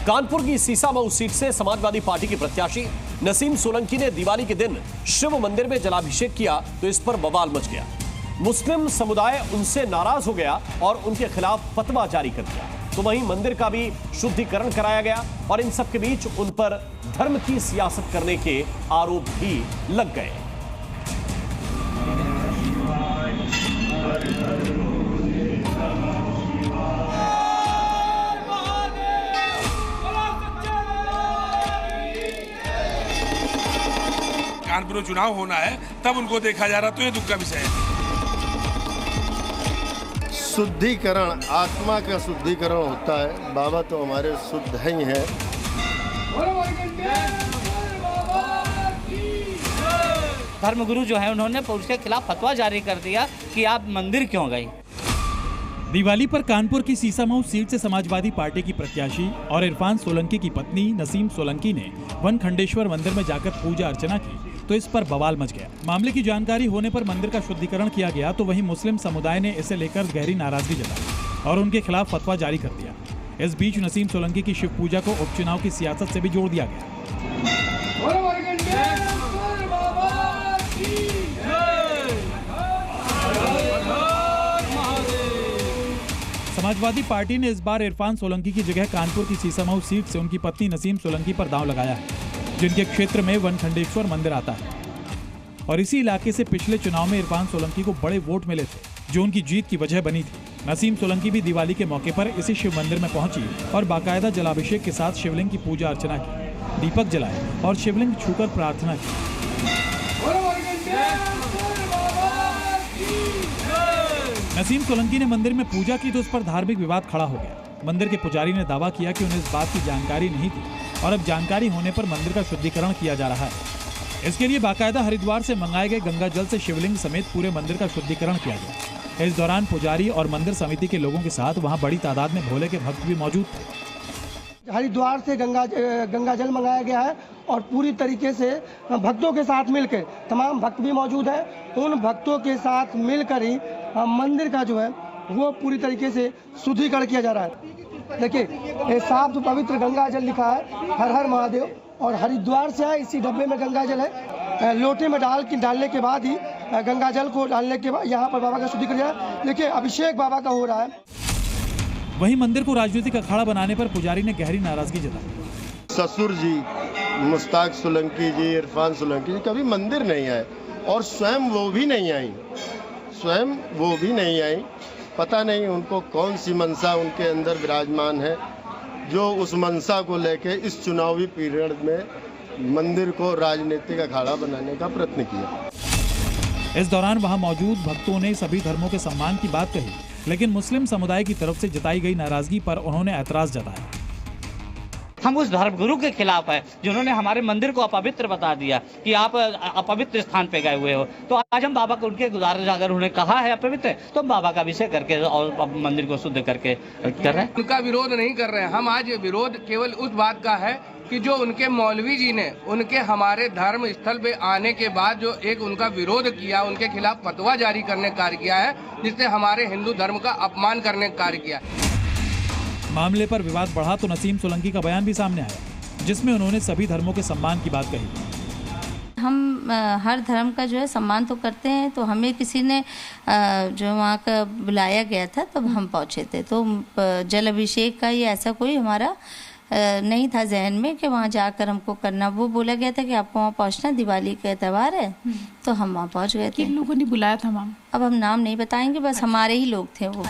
कानपुर की सीसामऊ सीट से समाजवादी पार्टी के प्रत्याशी नसीम सोलंकी ने दिवाली के दिन शिव मंदिर में जलाभिषेक किया तो इस पर बवाल मच गया। मुस्लिम समुदाय उनसे नाराज हो गया और उनके खिलाफ फतवा जारी कर दिया। तो वहीं मंदिर का भी शुद्धिकरण कराया गया और इन सब के बीच उन पर धर्म की सियासत करने के आरोप भी लग गए। कानपुर में चुनाव होना है तब उनको देखा जा रहा, तो ये दुख का विषय है। शुद्धिकरण, आत्मा का शुद्धिकरण होता है। बाबा तो हमारे शुद्ध ही हैं। धर्मगुरु जो है उन्होंने उसके खिलाफ फतवा जारी कर दिया कि आप मंदिर क्यों गए। दिवाली पर कानपुर की सीसामऊ सीट से समाजवादी पार्टी की प्रत्याशी और इरफान सोलंकी की पत्नी नसीम सोलंकी ने वनखंडेश्वर मंदिर में जाकर पूजा अर्चना की तो इस पर बवाल मच गया। मामले की जानकारी होने पर मंदिर का शुद्धिकरण किया गया तो वहीं मुस्लिम समुदाय ने इसे लेकर गहरी नाराजगी जताई और उनके खिलाफ फतवा जारी कर दिया। इस बीच नसीम सोलंकी की शिव पूजा को उपचुनाव की सियासत से भी जोड़ दिया गया। समाजवादी पार्टी ने इस बार इरफान सोलंकी की जगह कानपुर की सीसामऊ सीट से उनकी पत्नी नसीम सोलंकी पर दांव लगाया है, जिनके क्षेत्र में वनखंडेश्वर मंदिर आता है और इसी इलाके से पिछले चुनाव में इरफान सोलंकी को बड़े वोट मिले थे, जो उनकी जीत की वजह बनी थी। नसीम सोलंकी भी दिवाली के मौके पर इसी शिव मंदिर में पहुंची और बाकायदा जलाभिषेक के साथ शिवलिंग की पूजा अर्चना की, दीपक जलाए और शिवलिंग छूकर प्रार्थना की। नसीम सोलंकी ने मंदिर में पूजा की तो उस पर धार्मिक विवाद खड़ा हो गया। मंदिर के पुजारी ने दावा किया कि उन्हें इस बात की जानकारी नहीं थी और अब जानकारी होने पर मंदिर का शुद्धिकरण किया जा रहा है। इसके लिए बाकायदा हरिद्वार से मंगाए गए गंगा जल से शिवलिंग समेत पूरे मंदिर का शुद्धिकरण किया गया। इस दौरान पुजारी और मंदिर समिति के लोगों के साथ वहां बड़ी तादाद में भोले के भक्त भी मौजूद थे। हरिद्वार से गंगा जल मंगाया गया है और पूरी तरीके से भक्तों के साथ मिलकर, तमाम भक्त भी मौजूद हैं, उन भक्तों के साथ मिलकर ही मंदिर का जो है वो पूरी तरीके से शुद्धिकरण किया जा रहा है। देखिए, ये साफ पवित्र गंगा जल लिखा है, हर हर महादेव, और हरिद्वार से है। इसी डब्बे में गंगा जल है। लोटे में डालने के बाद ही गंगा जल को डालने के बाद यहाँ पर बाबा का शुद्धिकरण है। देखिए, अभिषेक बाबा का हो रहा है। वहीं मंदिर को राजनीतिक अखाड़ा बनाने पर पुजारी ने गहरी नाराजगी जताई। ससुर जी मुश्ताक सोलंकी जी, इरफान सोलंकी जी कभी मंदिर नहीं आए और स्वयं वो भी नहीं आई। पता नहीं उनको कौन सी मनसा उनके अंदर विराजमान है जो उस मनसा को लेके इस चुनावी पीरियड में मंदिर को राजनीतिक अखाड़ा बनाने का प्रयत्न किया। इस दौरान वहां मौजूद भक्तों ने सभी धर्मों के सम्मान की बात कही, लेकिन मुस्लिम समुदाय की तरफ से जताई गई नाराजगी पर उन्होंने ऐतराज जताया। हम उस धर्मगुरु के खिलाफ है जिन्होंने हमारे मंदिर को अपवित्र बता दिया कि आप अपवित्र स्थान पे गए हुए हो। तो आज हम बाबा को उनके गुजारिश, अगर उन्हें कहा है अपवित्र, तो हम बाबा का अभिषेक करके और मंदिर को शुद्ध करके कर रहे हैं। उनका विरोध नहीं कर रहे हैं हम। आज विरोध केवल उस बात का है कि जो उनके मौलवी जी ने उनके हमारे धर्म स्थल पे आने के बाद जो एक उनका विरोध किया, उनके खिलाफ फतवा जारी करने का कार्य किया है, जिससे हमारे हिंदू धर्म का अपमान करने का कार्य किया। मामले पर विवाद बढ़ा तो नसीम सोलंकी का बयान भी सामने आया, जिसमें उन्होंने सभी धर्मों के सम्मान की बात कही। हम हर धर्म का जो है सम्मान तो करते हैं, तो हमें किसी ने जो वहाँ का बुलाया गया था तब हम पहुँचे थे, तो जल अभिषेक का ये ऐसा कोई हमारा नहीं था जहन में कि वहाँ जाकर हमको करना। वो बोला गया था कि आपको वहाँ पहुँचना, दिवाली का त्यौहार है, तो हम वहाँ पहुँच गए थे। किन लोगों ने बुलाया था मैम? अब हम नाम नहीं बताएंगे, बस हमारे ही लोग थे वो।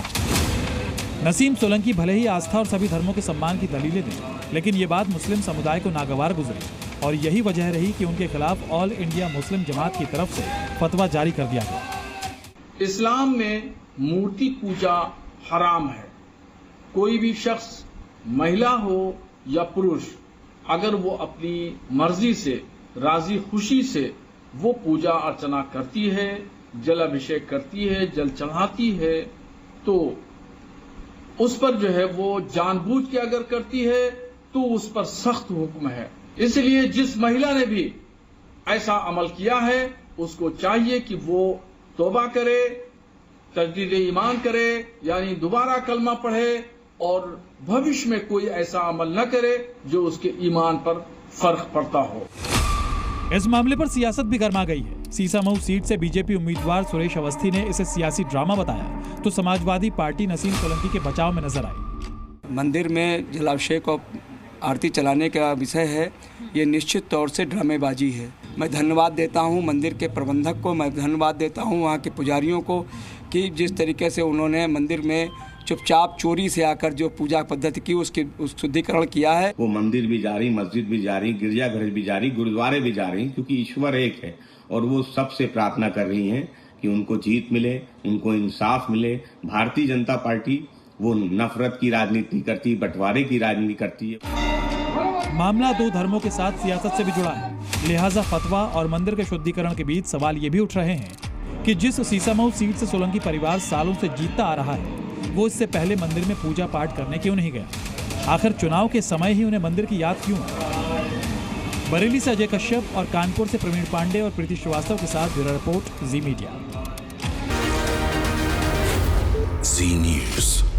नसीम सोलंकी भले ही आस्था और सभी धर्मों के सम्मान की दलीलें दें, लेकिन ये बात मुस्लिम समुदाय को नागवार गुजरी और यही वजह रही कि उनके खिलाफ ऑल इंडिया मुस्लिम जमात की तरफ से फतवा जारी कर दिया गया। इस्लाम में मूर्ति पूजा हराम है। कोई भी शख्स, महिला हो या पुरुष, अगर वो अपनी मर्जी से, राजी खुशी से वो पूजा अर्चना करती है, जल अभिषेक करती है, जल चढ़ाती है, तो उस पर जो है वो जानबूझ के अगर करती है तो उस पर सख्त हुक्म है। इसलिए जिस महिला ने भी ऐसा अमल किया है उसको चाहिए कि वो तौबा करे, तजदीद ईमान करे, यानी दोबारा कलमा पढ़े और भविष्य में कोई ऐसा अमल न करे जो उसके ईमान पर फर्क पड़ता हो। इस मामले पर सियासत भी गर्मा गई है। सीसामऊ सीट से बीजेपी उम्मीदवार सुरेश अवस्थी ने इसे सियासी ड्रामा बताया तो समाजवादी पार्टी नसीम सोलंकी के बचाव में नजर आई। मंदिर में जलाभिषेक और आरती चलाने का विषय है, ये निश्चित तौर से ड्रामेबाजी है। मैं धन्यवाद देता हूँ मंदिर के प्रबंधक को, मैं धन्यवाद देता हूँ वहाँ के पुजारियों को कि जिस तरीके से उन्होंने मंदिर में चुपचाप चोरी से आकर जो पूजा पद्धति की उसकी शुद्धिकरण किया है। वो मंदिर भी जा रही, मस्जिद भी जा रही, गिरजाघर भी जा रही, गुरुद्वारे भी जा रही, क्योंकि ईश्वर एक है और वो सबसे प्रार्थना कर रही हैं कि उनको जीत मिले, उनको इंसाफ मिले। भारतीय जनता पार्टी वो नफरत की राजनीति करती, बंटवारे की राजनीति करती है। मामला दो धर्मों के साथ सियासत से भी जुड़ा है, लिहाजा फतवा और मंदिर के शुद्धिकरण के बीच सवाल ये भी उठ रहे हैं कि जिस सीसामऊ सीट से सोलंकी परिवार सालों से जीतता आ रहा है वो इससे पहले मंदिर में पूजा पाठ करने क्यों नहीं गया। आखिर चुनाव के समय ही उन्हें मंदिर की याद क्यों। बरेली से अजय कश्यप और कानपुर से प्रवीण पांडे और प्रीति श्रीवास्तव के साथ ब्यूरो रिपोर्ट, जी मीडिया। जी न्यूज़।